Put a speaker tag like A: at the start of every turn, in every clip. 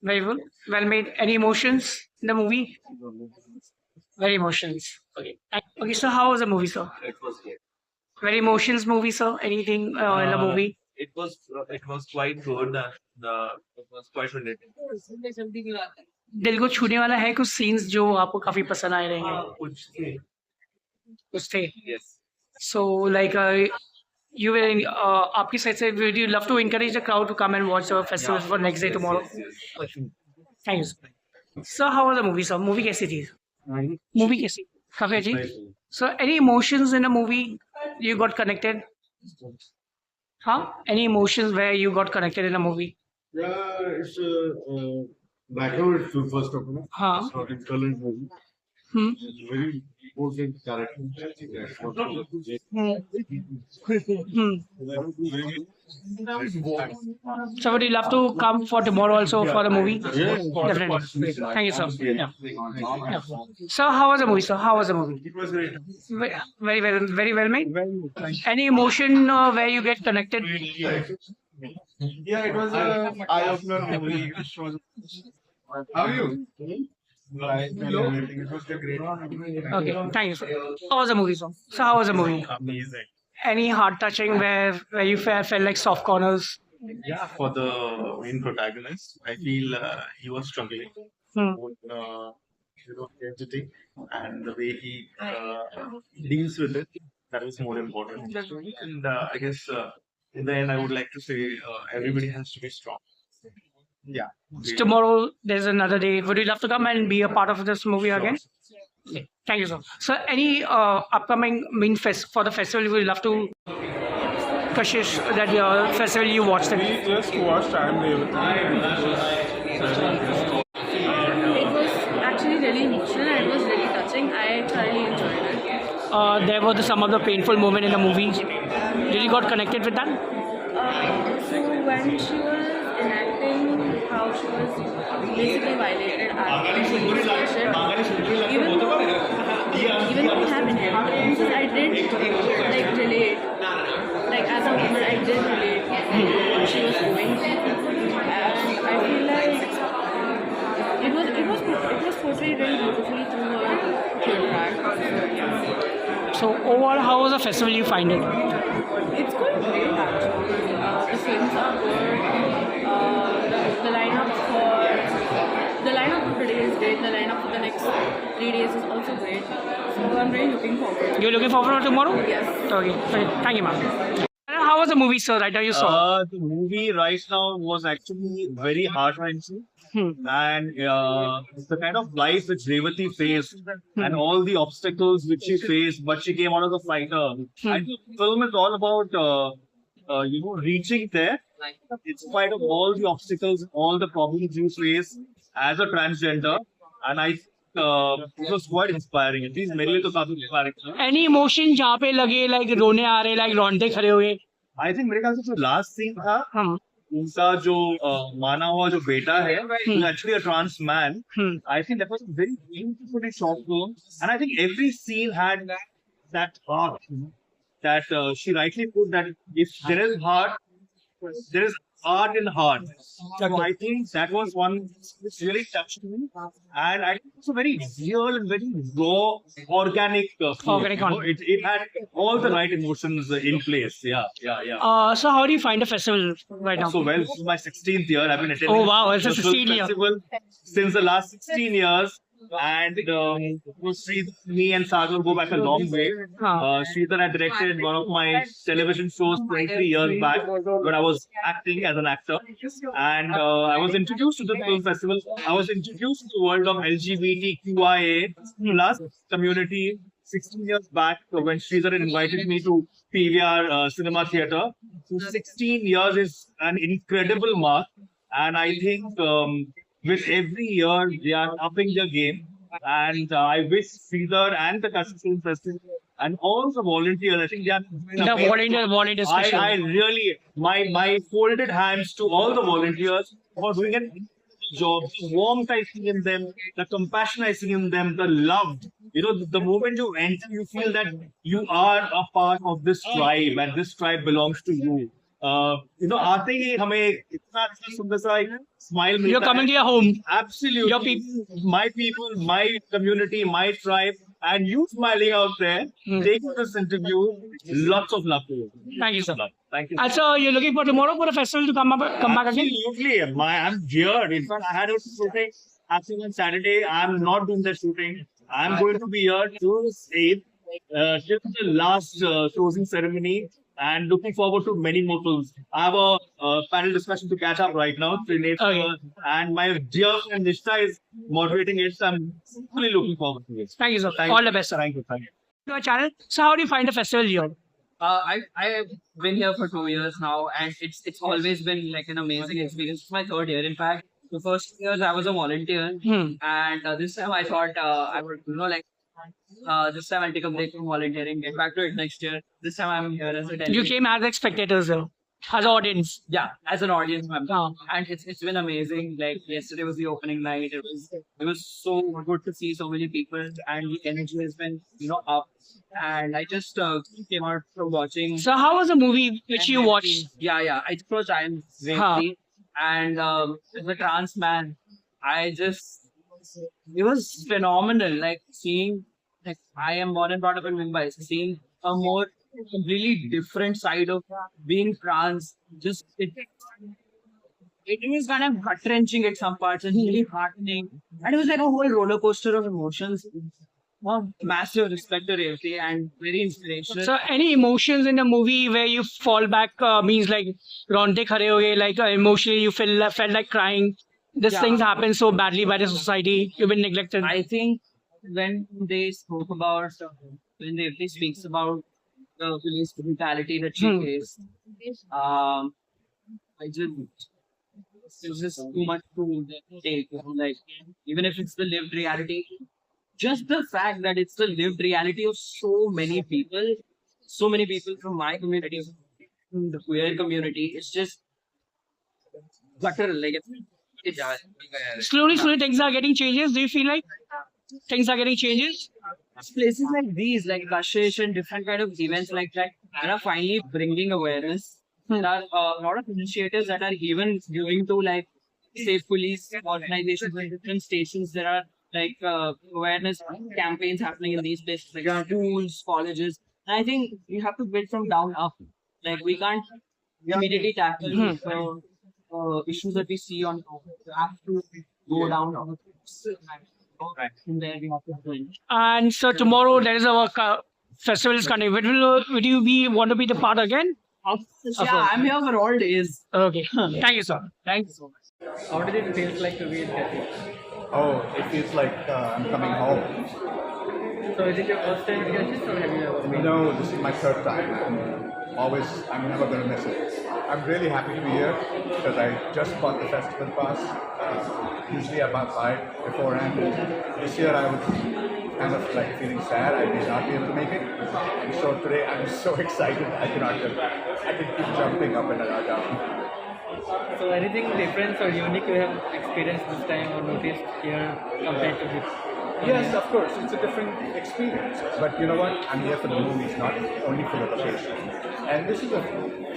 A: Very well. Well made. Any emotions in the movie? Very emotions. Okay. Okay. So how was the movie, sir? Very emotions movie, sir. Anything in the movie?
B: It was quite good. It was quite related.
A: दिल को छूने वाला है कुछ scenes जो आपको काफी पसंद आए रहेंगे
B: कुछ थे.
A: कुछ थे
B: Yes.
A: So like you will आपकी साइड से would you love to encourage the crowd to come and watch the festival
B: Yeah.
A: for next day
B: Yes,
A: tomorrow?
B: yes, yes.
A: Thank you. Sir, how was the movie, sir? Movie कैसी थी? Movie कैसी? काफी अच्छी. So any emotions in the movie you got connected? Huh? Any emotions where you got connected in the movie?
C: Yeah, it's background is first of all.
A: हाँ.
C: It's not in color movie.
A: Hmm.
C: It's very important character.
A: Hmm. So would you love to come for tomorrow also for the movie?
C: Yeah.
A: Definitely. Thank you, sir. Yeah. Yeah. So how was the movie, sir? How was the movie?
C: It was great.
A: Very well made. Any emotion where you get connected?
C: Yeah, it was an eye-opener movie. How are you? It was great.
A: Okay, thank you, sir. How was the movie, sir? So how was the movie?
B: Amazing.
A: Any heart touching where you felt like soft corners?
B: Yeah, for the main protagonist, I feel he was struggling
A: Hmm.
B: with identity and the way he deals with it. That is more important. And I guess in the end, I would like to say everybody has to be strong. Yeah.
A: Tomorrow there's another day. Would you love to come and be a part of this movie again? Okay, thank you, sir. So any upcoming for the festival would you love to Kashish that festival you watched it?
C: We just watched Time
D: It was actually really emotional and it was really touching. I thoroughly enjoyed it.
A: There were some of the painful moment in the movie. Did you got connected with that?
D: So when she was enacting how she was basically violated at the station, even though we have inheritances, I did like relate. Like as a woman, I did relate what she was going through, and I feel like it was portrayed very beautifully through her theatre act.
A: So overall, how was the festival you find it?
D: It's going great actually. The films are good. The lineup for today is great. The lineup for the next 3 days is also great. So I'm really looking forward.
A: You're looking forward to tomorrow?
D: Yes.
A: Okay, thank you, ma'am. How was the movie, sir? Right now you saw.
B: The movie right now was actually very heart-wrenching. And the kind of life which Revati faced and all the obstacles which she faced, but she came out of the fighter. I think the film is all about, reaching there in spite of all the obstacles, all the problems you face as a transgender. And I think it was quite inspiring. At least मेरे लिए तो काफी inspiring था.
A: Any emotion जहाँ पे लगे like रोने आ रहे like रोंगटे खड़े हुए?
B: I think मेरे ख्याल से जो last scene था,
A: हम.
B: उनका जो माना हुआ जो बेटा है, who's actually a trans man. I think that was a very beautifully shot film, and I think every scene had that heart. That she rightly put that if there is heart, there is art in heart. So I think that was one which really touched me, and I think it's a very real and very raw, organic film.
A: Organic
B: You know,
A: content.
B: it had all the right emotions in place. Yeah.
A: So how do you find the festival right now?
B: So well, this is my 16th year. I've been attending
A: Oh, wow, it's a
B: the film
A: 16 year.
B: festival since the last 16 years. And me and Sagar go back a long way. Sridhar had directed one of my television shows 23 years back when I was acting as an actor. And I was introduced to the film festival. I was introduced to the world of LGBTQIA plus community 16 years back when Sridhar had invited me to PVR Cinema Theatre. So 16 years is an incredible mark. And I think with every year they are upping their game. And I wish Sridhar and the Kashish Film Festival and all the volunteers, I think they are
A: The volunteers
B: I
A: special.
B: really, my folded hands to all the volunteers for doing a job. The warmth I see in them, the compassion I see in them, the love. You know, the moment you enter, you feel that you are a part of this tribe and this tribe belongs to you. आते ही हमें इतना अच्छा सुंदर सा एक smile
A: You're
B: मिलता
A: coming
B: है.
A: to your home.
B: Absolutely.
A: Your people.
B: My community, my tribe, and you smiling out there, taking this interview. Lots of love to you.
A: Thank you, sir.
B: Thank you.
A: And so you're looking for tomorrow for the festival to come back again?
B: Absolutely. I'm here. In fact, I had a shooting actually on Saturday. I'm not doing the shooting. I'm going to be here to save till the last closing ceremony. And looking forward to many more films. I have a panel discussion to catch up right now.
A: Okay.
B: And my dear friend Nishta is moderating it. So I'm really looking forward to it.
A: Thank you, sir.
B: Thank
A: All
B: you.
A: the best, sir.
B: Thank you. Thank you.
A: To our channel. So how do you find the festival here?
E: I've been here for 2 years now, and it's always been like an amazing experience. It's my third year, in fact. The first 2 years I was a volunteer, and this time I thought I would, this time I'll take a break from volunteering, get back to it next year. This time I'm here as a
A: You
E: delegate.
A: came as spectators here, as audience.
E: Yeah, as an audience member,
A: Oh.
E: and it's been amazing. Like yesterday was the opening night. It was so good to see so many people, and the energy has been up. And I just came out from watching.
A: So how was the movie which you watched?
E: Yeah. I just watched Iron Man, and as a trans man, it was phenomenal. Like seeing, like I am born and brought up in Mumbai, so seeing a more completely different side of being trans. Just it was kind of gut wrenching at some parts and really heartening, and it was like a whole roller coaster of emotions. Wow, massive respect to Revati and very inspirational.
A: So any emotions in the movie where you fall back means like ronte khare ho gaye, like emotionally you felt like crying. These
E: Yeah.
A: things happen so badly by the society. You've been neglected.
E: I think when they spoke about, when they speaks about the police brutality that she faced, it's just too much to take. Like, even if it's the lived reality, just the fact that it's the lived reality of so many people from my community, from the queer community, it's just guttural. Like, it's
A: Slowly things are getting changes. Do you feel like things are getting changes?
E: places like these, like Kashish and different kind of events like that, that are finally bringing awareness. There are a lot of initiatives that are even giving to like safe police organizations and different stations. There are like awareness campaigns happening in these places, like schools, colleges. And I think you have to build from down up. Like we can't immediately tackle issues that we see on top. You have to go down on from there we have to do it.
A: And so tomorrow there is a festival is coming. Would you want to be the part again?
E: Yeah, I'm here for all days.
A: Okay. Thank you, sir.
E: Thank you so much. How did it feel like to be in Kathy?
C: Oh, it feels like I'm coming home.
E: So is it your first time in Kathy or have you ever been?
C: No, this is my third time. I'm never going to miss it. I'm really happy to be here because I just bought the festival pass. Usually I buy it beforehand. This year I was kind of like feeling sad. I may not be able to make it. And so today I'm so excited. I can keep jumping up and down.
F: So anything different or unique you have experienced this time or noticed here compared to this?
C: Yes, of course, it's a different experience. But you know what? I'm here for the movies, not only for the location. And this is a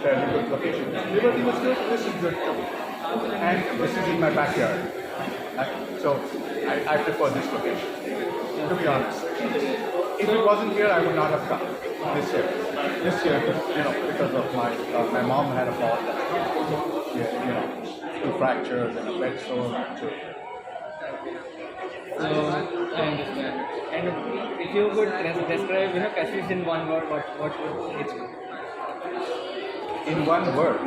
C: fairly good location. Liberty was good, this is good too. And this is in my backyard. So I prefer this location, to be honest. If it wasn't here, I would not have come this year. This year, because of my mom had a fall. Yeah, 2 fractures and a bed sore.
F: So I understand. And if you could describe, Kashish in one word, what would it be?
C: In one word,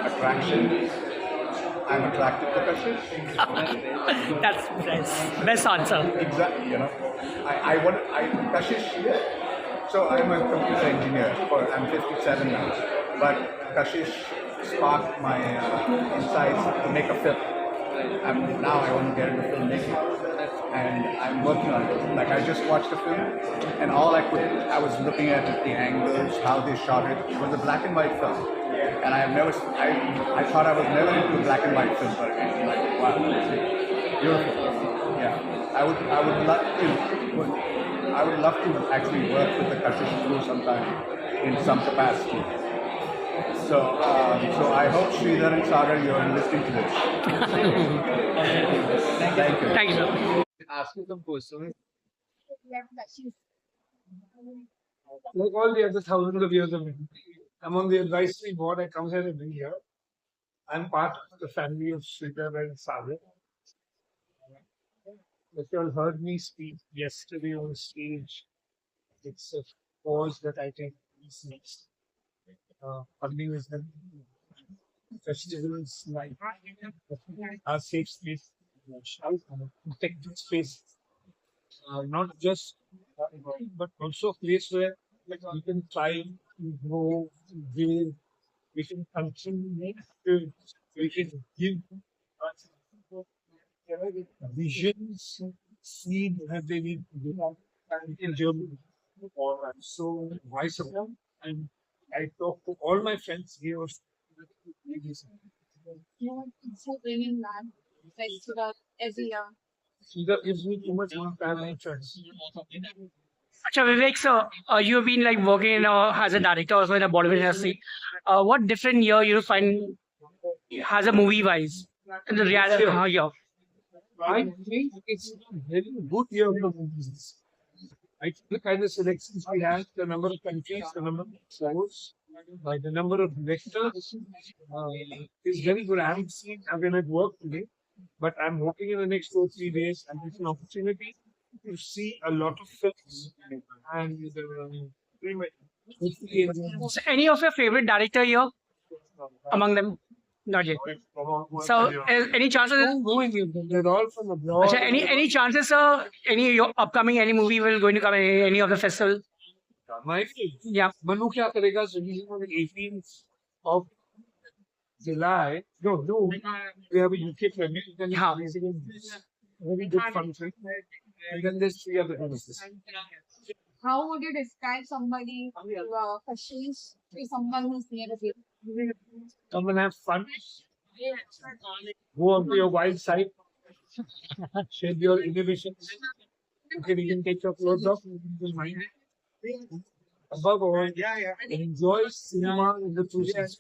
C: attraction. I'm attracted to Kashish.
A: That's nice. Best answer.
C: Exactly, Kashish. So I'm a computer engineer. I'm 57 now, but Kashish sparked my insights to make a film. Now I want to get into filmmaking, and I'm working on it. Like I just watched a film, and I was looking at the angles, how they shot it. It was a black and white film, and I thought I was never into a black and white film, but it's like wow, beautiful. Yeah, I would love to. I would love to actually work with the Kashish crew sometime in some capacity. So, so I hope Sridhar and Sagar, you're listening to this. Thank you.
A: Thank you, sir.
F: Ask you some questions. Like all the other thousands of years of me, I'm on the advisory board. I come here every year. I'm part of the family of Sridhar and Sagar. If you all heard me speak yesterday on stage, it's a pause that I take is next. Funding is the festivals like our safe space, protected space, not just but also a place where we can try, grow, build, we can continue, we can give visions, seed that they need to do in Germany. So I support and I talk to all my friends here.
D: Bringing land festival every year.
F: That gives me too much family friends.
A: Acha, Vivek, sir, you've been like working in as a director also in the Bollywood industry. What different year you find has a movie wise in the reality year?
F: I think it's a very good year for movies. I think the kind of selections we have, the number of countries, the number of shows, by the number of directors is very good. I haven't seen, I've been at work today, but I'm hoping in the next 2 or 3 days and it's an opportunity to see a lot of films and
A: So any of your favorite director here among them? Not yet. So, any chances?
F: they're all from abroad.
A: Acha, any chances, sir? Any your upcoming any movie will going to come in any of the festival?
F: My film.
A: Yeah.
F: Manu Kya Karega is releasing on the 18th of July. No, we have a UK premiere. Then it's
A: Yeah.
F: releasing in very good function. And then there's 3 other releases.
D: How would you describe somebody, Kashish, to someone who's near the
F: Come and have fun. Go on to your wild side. Share your inhibitions. You can even take your clothes off. You can mind. Above all, enjoy cinema in the true sense.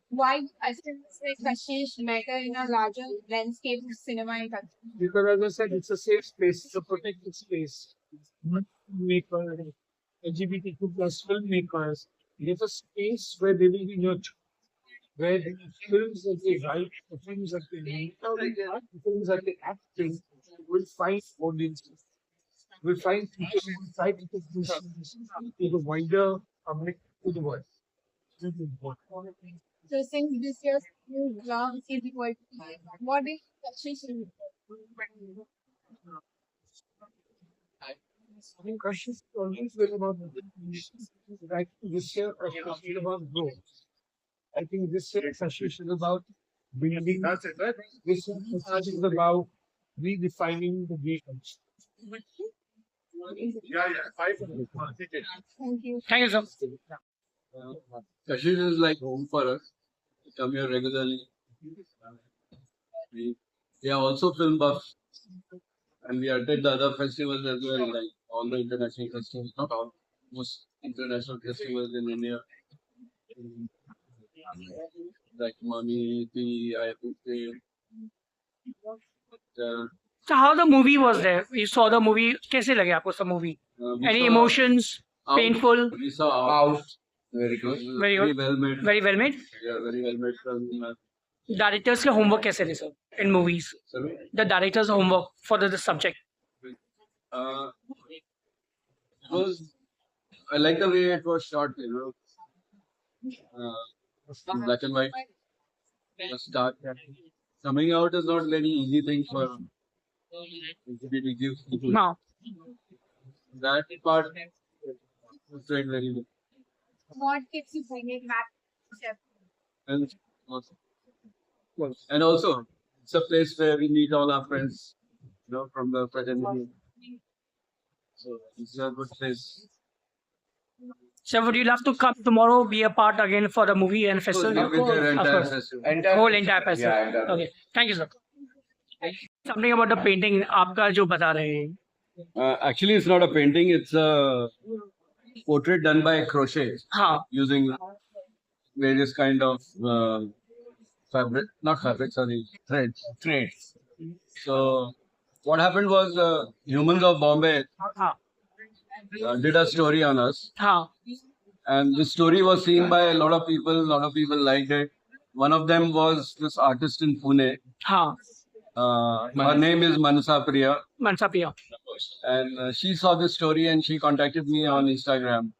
D: Why I think Kashish matter in a larger landscape of cinema in country?
F: Because as I said, it's a safe space, it's a protected space. Makers, LGBTQ plus filmmakers, it's a space where they will be nurtured, where the films that they write, the films that they make, the films that they act in will find audiences, will find people who will try to take this to the wider public, to the world.
D: So since this year's long is equal, what is Kashish?
F: I think Kashish is always been about like this year Kashish is about growth. I think this year Kashish is about building. This year Kashish is about redefining the vehicles.
D: Thank you.
A: Thank you, sir.
G: Kashish is like home for us. We come here regularly. We are also film buffs. And we attend the other festivals as well, like all the international festivals, not all, most international festivals in India. Like Mami, IFC.
A: So how the movie was there? You saw the movie. कैसे लगे आपको सब movie? Any emotions? Painful?
G: We saw Out.
C: Very good.
A: Very
G: Very
A: good.
G: well made.
A: Very well made.
G: Yeah, very well made film.
A: Directors के homework कैसे थे sir in movies?
G: Sorry?
A: The director's homework for the subject.
G: I like the way it was shot, black and white. Just dark. Coming out is not very easy thing for LGBTQ people.
A: No.
G: That part was trained very well.
D: What keeps you bringing back?
G: And also, it's a place where we meet all our friends, from the fraternity. So it's a good place.
A: So would you love to come tomorrow, be a part again for the movie and festival?
G: With their
A: Of
G: entire
A: course.
G: festival.
A: Whole entire festival.
C: Yeah, entire.
A: Okay. Thank you, sir. Something about the painting. आपका जो बता रहे हैं
G: Actually, it's not a painting. It's a portrait done by crochet
A: हाँ
G: using various kind of fabric, not fabric, sorry, threads. So what happened was Humans of Bombay
A: हाँ
G: did a story on us,
A: हाँ
G: and this story was seen by a lot of people. A lot of people liked it. One of them was this artist in Pune.
A: हाँ
G: Her name is Manasa Priya,
A: मनसा पिया
G: and she saw this story and she contacted me on Instagram,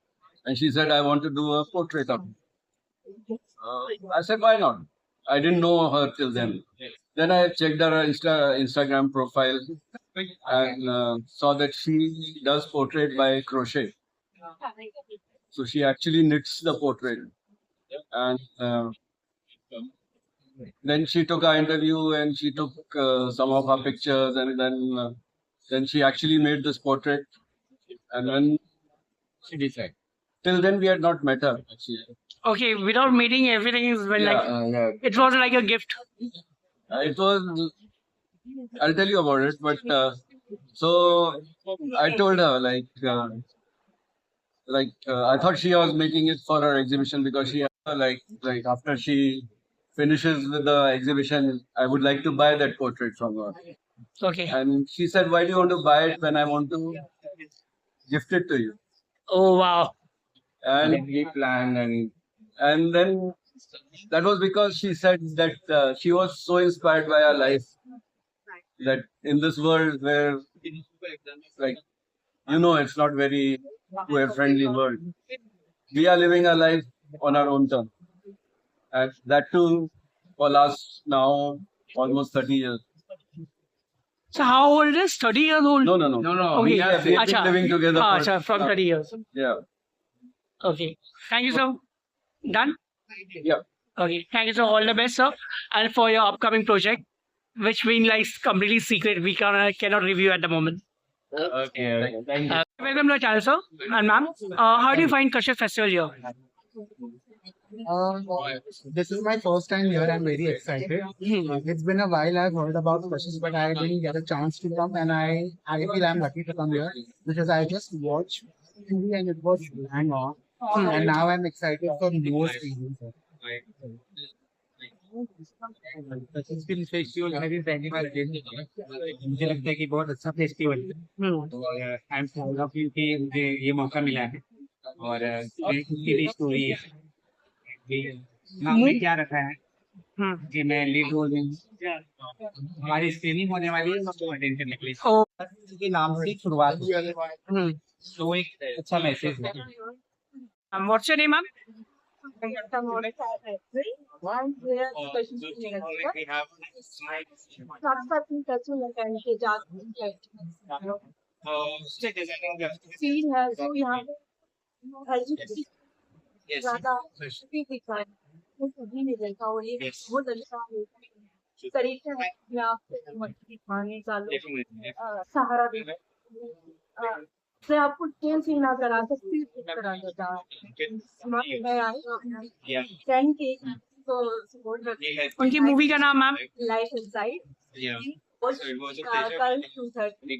G: and she said, "I want to do a portrait of you." I said, "Why not?" I didn't know her till then. Then I checked her Instagram profile and saw that she does portrait by crochet. So she actually knits the portrait, and then she took our interview and she took some of our pictures, and then she actually made this portrait. And when she decided, till then we had not met her actually.
A: okay without meeting everything is when
G: Yeah,
A: like it was like a gift
G: it was. I'll tell you about it, but so I told her I thought she was making it for her exhibition because she like after she finishes with the exhibition, I would like to buy that portrait from her.
A: okay
G: And she said, "Why do you want to buy it when I want to gift it to you?"
A: oh wow
G: And we planned, and then that was because she said that she was so inspired by her life that in this world where like it's not very queer friendly world, we are living our life on our own terms, and that too for last now almost 30 years.
A: so how old is 30 years old
G: No.
A: okay
G: We have been
A: Acha.
G: living together
A: हाँ,
G: for-
A: अच्छा, from 30 years
G: Yeah.
A: okay thank you sir done
G: Yeah.
A: okay thank you sir all the best sir and for your upcoming project which being like completely secret we cannot review at the moment
G: Okay. Thank you.
A: welcome to the channel sir and ma'am how do you find Kashyap festival here
H: This is my first time here. I'm very excited. It's been a while I've heard about Kashyap, but I didn't get a chance to come, and I feel I'm lucky to come here because I just watched TV and it was hang on, and now I'm excited for more seasons.
F: Kashish festival मैं भी पहली बार देखने गया। मुझे लगता है कि बहुत अच्छा फेस्टिवल है और I am proud of you कि मुझे ये मौका मिला है और इसकी भी स्टोरी है कि नाम में क्या रखा है कि मैं लीड रोल में हमारी स्क्रीनिंग होने वाली है सबको अटेंड करने के लिए
A: oh
F: के नाम से शुरुआत हुई है तो एक अच्छा मैसेज है
A: what's your name ma'am
D: सहारा दे मैं आपको सेम सीन ना करा सकती करा देता मैं आई फ्रेंड के तो सपोर्ट करती
A: उनकी मूवी का नाम मैम
D: लाइफ इनसाइड कल 2:30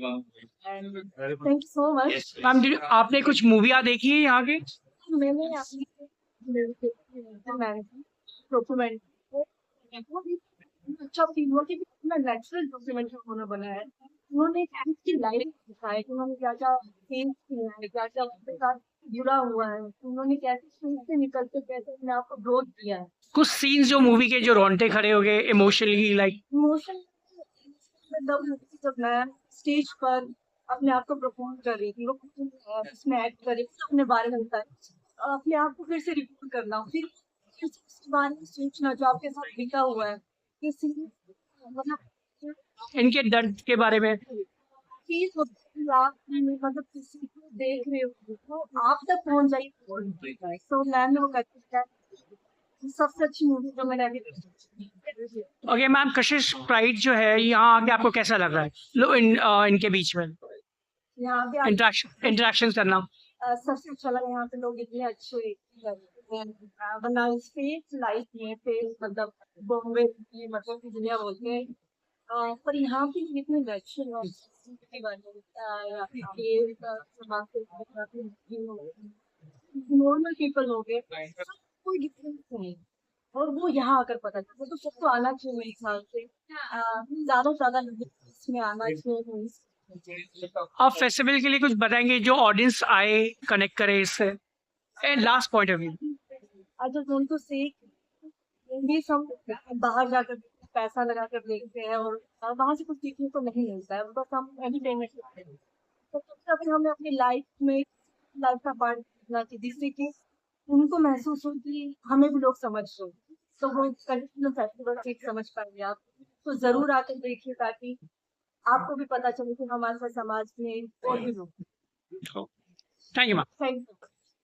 D: and thank you so much
A: ma'am आपने कुछ मूवियाँ देखी है यहाँ की
D: मैंने डॉक्यूमेंट अच्छा फील हुआ कि इतना नेचुरल डॉक्यूमेंट उन्होंने बनाया है उन्होंने उसकी लाइफ दिखाया कि उन्होंने क्या क्या फेस किया है क्या क्या उसके साथ जुड़ा हुआ है उन्होंने कैसे स्कूल से निकलते कैसे अपने आप को ग्रोथ किया है
A: कुछ सीन्स जो मूवी के जो रोंगटे खड़े हो गए इमोशनली लाइक
D: इमोशन जब मैं स्टेज पर अपने आप को परफॉर्म कर रही थी वो उसमें एक्ट कर रही थी अपने बारे में बताया अपने आप को फिर से रिकॉर्ड करना फिर उसके बारे में सोचना जो आपके साथ बीता हुआ है किसी मतलब
A: इनके दर्द के बारे में
D: चीज होती है आप मतलब किसी को देख रहे हो तो आप तक पहुंच जाइए तो मैंने वो करती है सबसे अच्छी मूवी जो मैंने अभी देखी।
A: ओके मैम कशिश प्राइड जो है यहाँ आके आपको कैसा लग रहा है लो इनके बीच में
D: यहाँ पे
A: इंटरेक्शन करना
D: सबसे अच्छा लगा यहाँ पे लोग इतने अच्छे वरना स्पेस लाइफ में फेस मतलब बॉम्बे की मतलब की दुनिया बोलते हैं पर यहाँ पे इतने अच्छे नॉर्मल पीपल हो गए, कोई डिफरेंस नहीं। और वो यहाँ आकर पता चला, तो सबको आना चाहिए मेरे ख्याल से, ज्यादा से ज्यादा लोग इसमें आना चाहिए।
A: आप फेस्टिवल के लिए कुछ बताएंगे जो ऑडियंस आए कनेक्ट करे इससे, and last point of view.
D: I just want to say भी हम बाहर जाकर पैसा लगा कर देखते हैं और वहां से कुछ सीखने को नहीं मिलता है, बस हम एंटरटेनमेंट करते हैं। तो कभी हमें अपनी लाइफ का पार्ट करना चाहिए, जिससे कि उनको महसूस हो कि हमें भी लोग समझ रहे हैं। तो वो कल्चरल फेस्टिवल से समझ पाएंगे आप, तो जरूर आकर देखिए, ताकि आपको भी पता चले कि हमारे साथ समाज में और भी लोग।
A: Thank you ma'am.
D: Thank you.